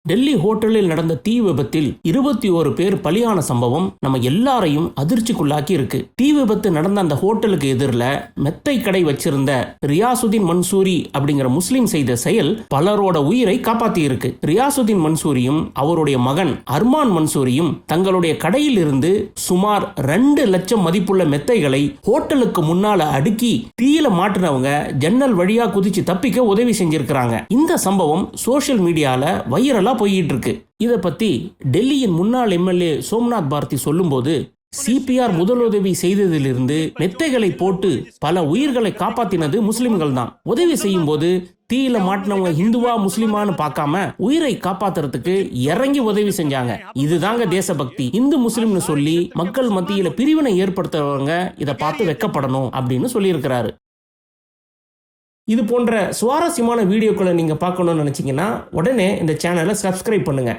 டெல்லி ஹோட்டலில் நடந்த தீ விபத்தில் 21 பேர் பலியான சம்பவம் நம்ம எல்லாரையும் அதிர்ச்சிக்குள்ளாக்கி இருக்கு. தீ விபத்து நடந்த அந்த ஹோட்டலுக்கு எதிரில் மெத்தை கடை வச்சிருந்த ரியாசுதீன் மன்சூரி அப்படிங்கிற முஸ்லிம் செய்த செயல் பலரோட உயிரை காப்பாத்தி இருக்கு. ரியாசுதீன் மன்சூரியும் அவருடைய மகன் அர்மான் மன்சூரியும் தங்களுடைய கடையில் இருந்து சுமார் 2 லட்சம் மதிப்புள்ள மெத்தைகளை ஹோட்டலுக்கு முன்னால அடுக்கி தீயில மாட்டினவங்க ஜன்னல் வழியா குதிச்சு தப்பிக்க உதவி செஞ்சிருக்கிறாங்க. இந்த சம்பவம் சோசியல் மீடியால வைரலா போயிட்டு இருக்கு. இதை பத்தி டெல்லியின் முன்னாள் எம்எல்ஏ சோம்நாத் பார்த்தி சொல்லும்போது, சிபிஆர் முதலுதவி செய்ததிலிருந்து மெத்தைகளை போட்டு பல உயிர்களை காப்பாத்தினது முஸ்லிம்கள் தான். உதவி செய்யும் போது தீயில மாட்டினவங்க ஹிந்துவா முஸ்லிமான்னு பார்க்காம உயிரை காப்பாத்துறதுக்கு இறங்கி உதவி செஞ்சாங்க. இதுதாங்க தேசபக்தி. இந்து முஸ்லிம்னு சொல்லி மக்கள் மத்தியில பிரிவினை ஏற்படுத்துறவங்க இதை பார்த்து வெக்கப்படணும் அப்படின்னு சொல்லியிருக்கிறாரு. இது போன்ற சுவாரஸ்யமான வீடியோக்களை நீங்க பார்க்கணும்னு நினைச்சீங்கன்னா உடனே இந்த சேனலை சப்ஸ்கிரைப் பண்ணுங்க.